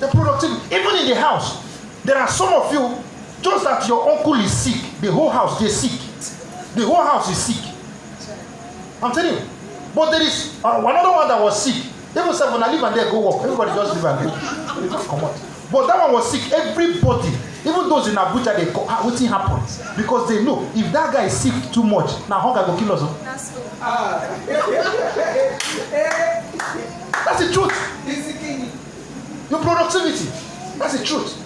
The productivity. Even in the house, there are some of you, just that your uncle is sick, the whole house, they're sick. The whole house is sick. I'm telling you. But there is another one that was sick. Even said, when I leave and there, go work. Everybody just leave and go. They just come out. But that one was sick. Everybody, even those in Abuja, they go, what thing happens? Because they know, if that guy is sick too much, now hunger go kill us. That's good. That's the truth. Your productivity. That's the truth.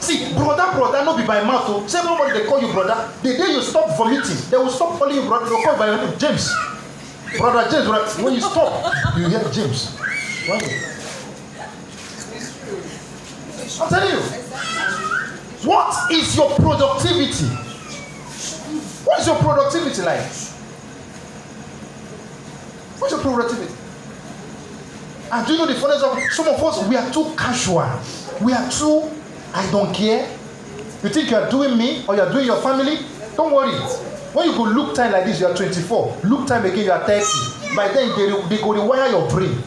See, brother, no be by mouth. Say nobody they call you brother. The day you stop vomiting, they will stop calling you brother. They'll call you by your name, James. Brother James, brother. When you stop, you hear James. Why? I'm telling you. What is your productivity? What is your productivity like? What's your productivity? And do you know the funniest of some of us, we are too casual. We are too, I don't care. You think you are doing me or you are doing your family? Don't worry. When you go look time like this, you are 24. Look time again, you are 30. By then, they go rewire your brain.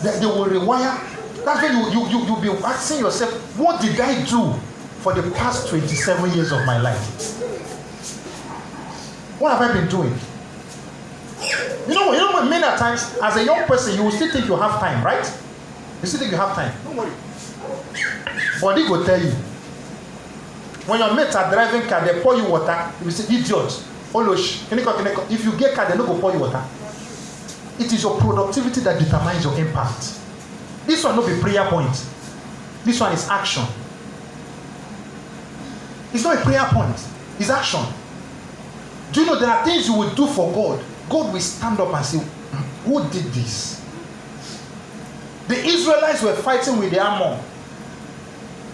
They will rewire. That's when you'll be asking yourself, what did I do for the past 27 years of my life? What have I been doing? You know, many times, as a young person, you will still think you have time, right? You still think you have time. Don't worry. Body will tell you. When your mates are driving car, they pour you water. You will say, idiot. If you get car, they don't go pour you water. It is your productivity that determines your impact. This one not be prayer point. This one is action. It's not a prayer point. It's action. Do you know there are things you will do for God? God will stand up and say, who did this? The Israelites were fighting with the Ammon.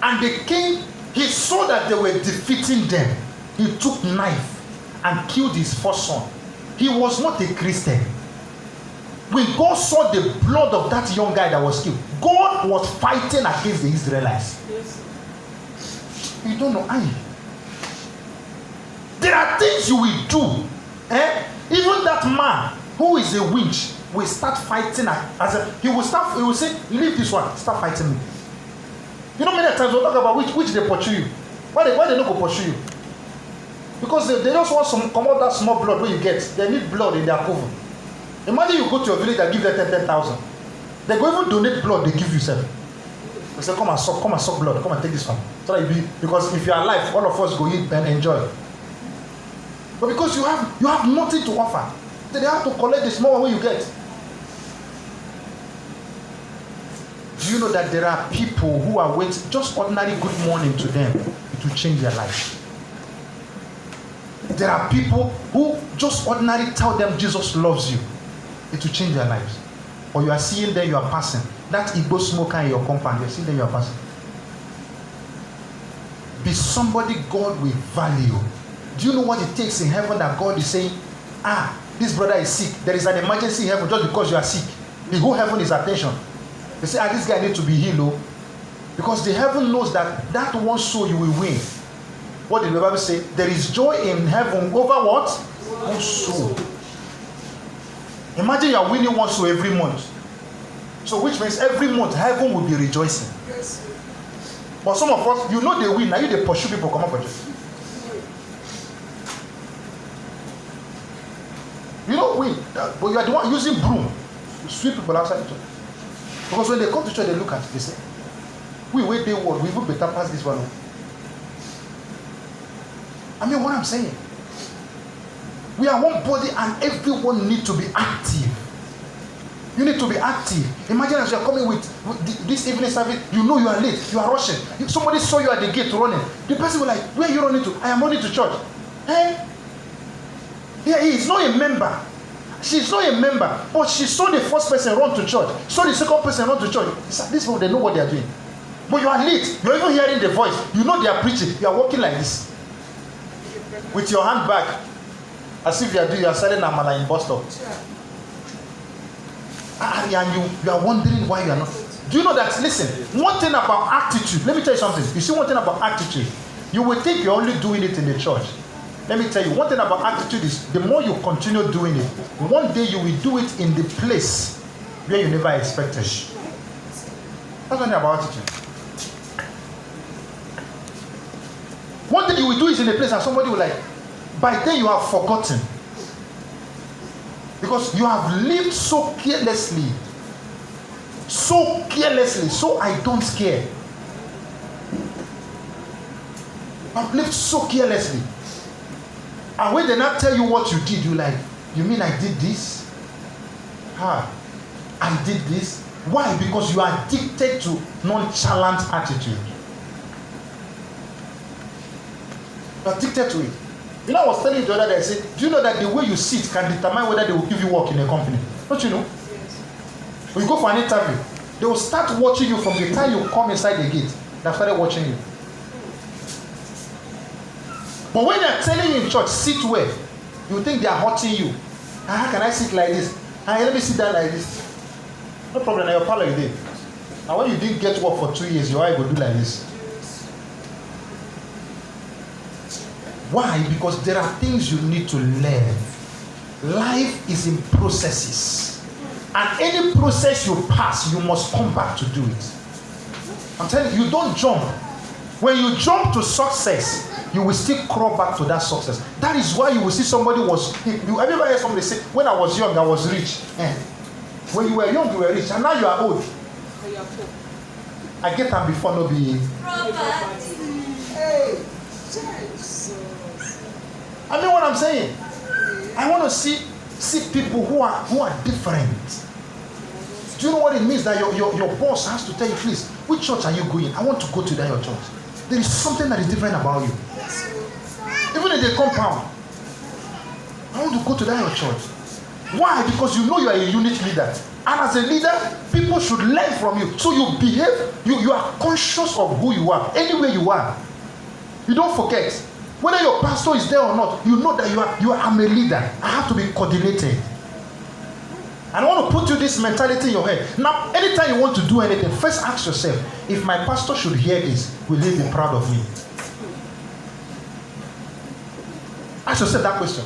And the king, he saw that they were defeating them. He took knife and killed his first son. He was not a Christian. When God saw the blood of that young guy that was killed, God was fighting against the Israelites. Yes. You don't know. There are things you will do. Even that man who is a winch will start fighting. He will say, leave this one, start fighting me. You know, many times we'll talk about which they pursue you. Why they don't go pursue you? Because they just want some come out that small blood when you get. They need blood in their coven. Imagine you go to your village and give them 10,000. They go even donate blood they give you 7. They say, come and suck blood, come and take this one. So that because if you are alive, all of us go eat and enjoy. But because you have nothing to offer, then they have to collect the small one you get. Do you know that there are people who are waiting, just ordinary good morning to them, it will change their life. There are people who just ordinarily tell them Jesus loves you. It will change their lives. Or you are seeing them, you are passing. That Igbo smoker in your compound, you are seeing them, you are passing. Be somebody God will value. Do you know what it takes in heaven that God is saying, this brother is sick. There is an emergency in heaven just because you are sick. The whole heaven is attention. They say, this guy needs to be healed. Because the heaven knows that one soul you will win. What did the Bible say? There is joy in heaven over what? One soul. Imagine you are winning one soul every month. So which means every month heaven will be rejoicing. Yes. But some of us, you know they win. Now you they pursue people come up with you. You don't win. But you are the one using broom to sweep people outside the church. Because when they come to church, they look at it, they say, we wait they word, we even better pass this one. I mean what I'm saying. We are one body and everyone needs to be active. You need to be active. Imagine as you are coming with this evening service, you know you are late, you are rushing. If somebody saw you at the gate running, the person will like, where are you running to? I am running to church. Hey? Yeah, he is not a member. She's not a member. But she saw the first person run to church. Saw the second person run to church. These people, they know what they are doing. But you are late. You are even hearing the voice. You know they are preaching. You are walking like this. With your hand back. As if you are selling amala in bus stop. And you are wondering why you are not. Do you know that, listen, one thing about attitude, let me tell you something. You see one thing about attitude, you will think you're only doing it in the church. Let me tell you, one thing about attitude is, the more you continue doing it, one day you will do it in the place where you never expected. That's one thing about attitude. One thing you will do is in a place and somebody will like, by then you have forgotten. Because you have lived so carelessly. So carelessly. So I don't care. I've lived so carelessly. And when they not tell you what you did, you like, you mean I did this? I did this. Why? Because you are addicted to nonchalant attitude. You are addicted to it. You know, I was telling you the other day, I said, do you know that the way you sit can determine whether they will give you work in a company? Don't you know? Yes. When you go for an interview, they will start watching you from the time you come inside the gate. They started watching you. But when they are telling you in church, sit where, you think they are hurting you. How can I sit like this? Let me sit down like this. No problem, now your parlor you did. And when you didn't get work for 2 years, your eye will do like this. Why? Because there are things you need to learn. Life is in processes. And any process you pass, you must come back to do it. I'm telling you, you don't jump. When you jump to success, you will still crawl back to that success. That is why you will see somebody was... Everybody heard somebody say, when I was young, I was rich. When you were young, you were rich. And now you are old. I get them before no be... Hey! I mean what I'm saying. I want to see people who are different. Do you know what it means that your boss has to tell you, please, which church are you going? I want to go to that your church. There is something that is different about you. Even in the compound, I want to go to that your church. Why? Because you know you are a unit leader. And as a leader, people should learn from you. So you behave, you are conscious of who you are, anywhere you are. You don't forget. Whether your pastor is there or not, you know that I'm a leader. I have to be coordinated. And I want to put you this mentality in your head. Now, anytime you want to do anything, first ask yourself, if my pastor should hear this, will he be proud of me? Ask yourself that question.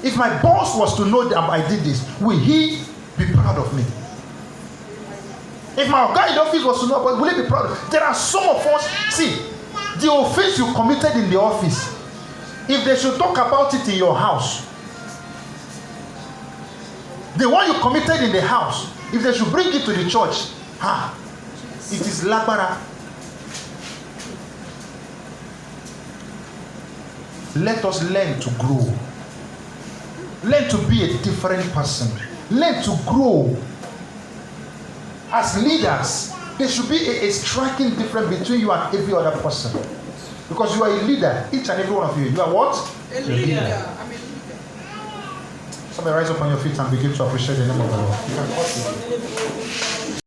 If my boss was to know that I did this, will he be proud of me? If my guy in the office was to know, will he be proud of me? There are some of us, see, the offense you committed in the office, if they should talk about it in your house, the one you committed in the house, if they should bring it to the church, it is labara. Let us learn to grow. Learn to be a different person. Learn to grow. As leaders, there should be a striking difference between you and every other person. Because you are a leader, each and every one of you. You are what? A leader. I'm a leader. Somebody rise up on your feet and begin to appreciate the name of the Lord. You can